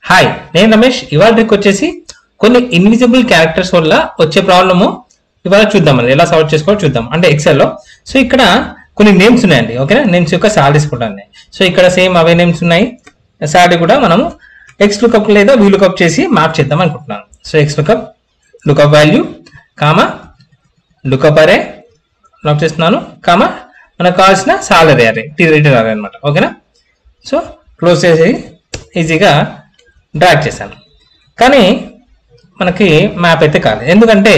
Hi, నేను రమేష్. ఇవాళ trick వచ్చేసి కొన్ని ఇన్విజిబుల్ క్యారెక్టర్స్ వల్ల వచ్చే ప్రాబ్లము ఇవాళ చూద్దామండి. ఎలా సాల్వ్ చేసుకోవాలో చూద్దాం. అంటే ఎక్సెల్లో సో ఇక్కడ కొన్ని నేమ్స్ ఉన్నాయండి. ఓకేనా, నేమ్స్ యొక్క సాలరీస్ కూడా ఉన్నాయి. సో ఇక్కడ సేమ్ అవే నేమ్స్ ఉన్నాయి. సాలరీ కూడా మనము ఎక్స్ లుకప్ లేదా వీ లుకప్ చేసి మ్యాప్ చేద్దాం అనుకుంటున్నాను. So X lookup value comma lookup అరే మ్యాప్ చేస్తున్నాను కామా మనకు కావాల్సిన సాలరీ అరే రిటర్న్ అరే అనమాట. ఓకేనా, సో క్లోజ్ చేసి ఈజీగా డ్రాగ్ చేశాను. కానీ మనకి మ్యాప్ అయితే కాలేదు. ఎందుకంటే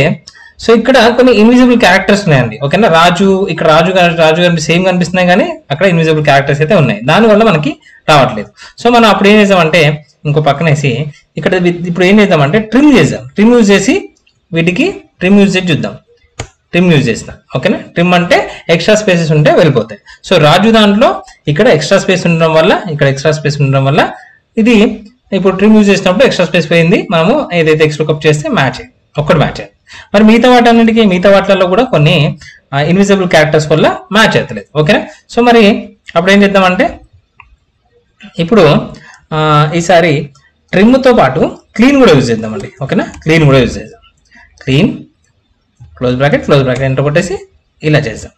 సో ఇక్కడ కొన్ని ఇన్విజిబుల్ క్యారెక్టర్స్ ఉన్నాయండి. ఓకేనా, ఇక్కడ రాజు గారు సేమ్ కనిపిస్తున్నాయి, కానీ అక్కడ ఇన్విజిబుల్ క్యారెక్టర్స్ అయితే ఉన్నాయి. దానివల్ల మనకి రావట్లేదు. సో మనం అప్పుడు ఏం చేద్దామంటే ఇంకో పక్కనేసి ఇక్కడ ఇప్పుడు ఏం చేద్దామంటే ట్రిమ్ చేద్దాం. ట్రిమ్ యూజ్ చేసి వీటికి ట్రిమ్ యూజ్ చేసి చూద్దాం. ట్రిమ్ యూజ్ చేసిన ఓకేనా. ట్రిమ్ అంటే ఎక్స్ట్రా స్పేసెస్ ఉంటే వెళ్ళిపోతాయి. సో రాజు దాంట్లో ఇక్కడ ఎక్స్ట్రా స్పేస్ ఉండడం వల్ల ఇక్కడ ఎక్స్ట్రా స్పేస్ ఉండడం వల్ల ఇది ఇప్పుడు ట్రిమ్ యూజ్ చేసినప్పుడు ఎక్స్ట్రా స్పేస్ పోయింది. మనము ఏదైతే ఎక్స్ లుకప్ చేస్తే మ్యాచ్ అయ్యింది, ఒక్కటి మ్యాచ్ అయ్యింది. మరి మిగతా వాటిలలో కూడా కొన్ని ఇన్విజిబుల్ క్యారెక్టర్స్ వల్ల మ్యాచ్ అవుతలేదు. ఓకేనా, సో మరి అప్పుడు ఏం చేద్దామంటే ఇప్పుడు ఈసారి ట్రిమ్తో పాటు క్లీన్ కూడా యూజ్ చేద్దామండి. ఓకేనా, క్లీన్ కూడా యూజ్ చేద్దాం. క్లీన్ క్లోజ్ బ్రాకెట్ ఎంటర్ కొట్టేసి ఇలా చేద్దాం.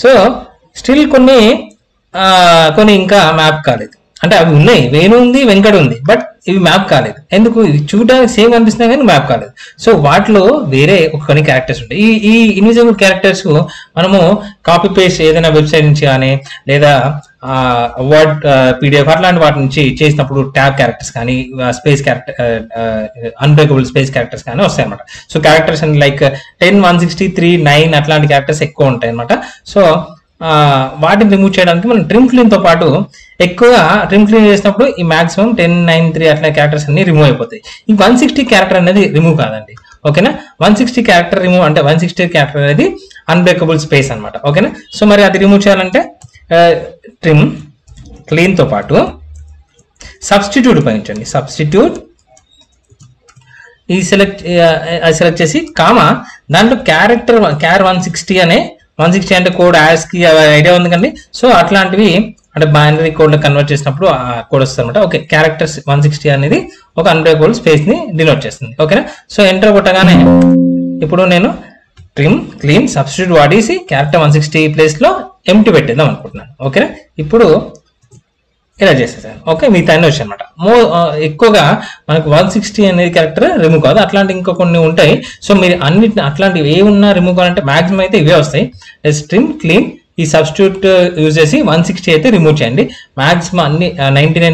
సో స్టిల్ కొన్ని ఇంకా మ్యాప్ కాలేదు. అంటే అవి ఉన్నాయి, వేణు ఉంది, వెంకట ఉంది, బట్ ఇవి మ్యాప్ కాలేదు. ఎందుకు? చూడడానికి సేమ్ కనిపిస్తున్నాయి కానీ మ్యాప్ కాలేదు. సో వాటిలో వేరే కొన్ని క్యారెక్టర్స్ ఉంటాయి. ఈ ఇన్విజిబుల్ క్యారెక్టర్స్ మనము కాపీ పేస్ట్ ఏదైనా వెబ్సైట్ నుంచి కానీ లేదా వర్డ్ పీడిఎఫ్ అట్లాంటి వాటి నుంచి చేసినప్పుడు ట్యాబ్ క్యారెక్టర్స్ కానీ space character unbreakable space characters కానీ వస్తాయి అనమాట. సో క్యారెక్టర్స్ అండ్ లైక్ 10, 163, 9 అట్లాంటి క్యారెక్టర్స్ ఎక్కువ ఉంటాయి అనమాట. సో వాటిని రిమూవ్ చేయడానికి మనం ట్రిమ్ క్లీన్ తో పాటు ఎక్కువగా ట్రిమ్ క్లీన్ చేసినప్పుడు ఈ మాక్సిమం 10, 9, 3 అట్లా క్యారెక్టర్స్ అన్ని రిమూవ్ అయిపోతాయి. ఈ 160 క్యారెక్టర్ అనేది రిమూవ్ కాదండి. ఓకేనా, 160 క్యారెక్టర్ రిమూవ్ అంటే 160 క్యారెక్టర్ అనేది అన్బ్రేకబుల్ స్పేస్ అనమాట. ఓకేనా, సో మరి అది రిమూవ్ చేయాలంటే ట్రిమ్ క్లీన్ తో పాటు సబ్స్టిట్యూట్ ఉపయోగించండి. సబ్స్టిట్యూట్ ఈ సెలెక్ట్ చేసి కామా దాంట్లో క్యారెక్టర్ 160 అనే 160 అంటే కోడ్ యాస్ కి ఐడియా ఉంది కండి. సో అట్లాంటివి అంటే బైనరీ కోడ్ లో కన్వర్ట్ చేసినప్పుడు ఆ కోడ్ వస్తుంది అనమాట. ఓకే, క్యారెక్టర్స్ 160 అనేది ఒక అన్బ్రేకబుల్ స్పేస్ ని డినోట్ చేస్తుంది. ఓకేనా, సో ఎంటర్ కొట్టగానే ఇప్పుడు నేను ట్రిమ్ క్లీన్ సబ్స్టిట్యూట్ వాడేసి క్యారెక్టర్ 160 ప్లేస్ లో ఎంటీ పెట్టేద్దాం అనుకుంటున్నాను. ఓకేనా, ఇప్పుడు ఇలా చేసేసాను. ఓకే, మిగతా అన్నీ వచ్చాయి అనమాట. ఎక్కువగా మనకు 160 అనేది క్యారెక్టర్ రిమూవ్ కాదు, అట్లాంటి ఇంకా కొన్ని ఉంటాయి. సో మీరు అన్నిటిని అట్లాంటివి ఏ ఉన్నా రిమూవ్ కావాలంటే మాక్సిమం అయితే ఇవే వస్తాయి. ట్రిమ్ క్లీన్ ఈ సబ్స్టిట్యూట్ యూజ్ చేసి 160 అయితే రిమూవ్ చేయండి. మాక్సిమం అన్ని 99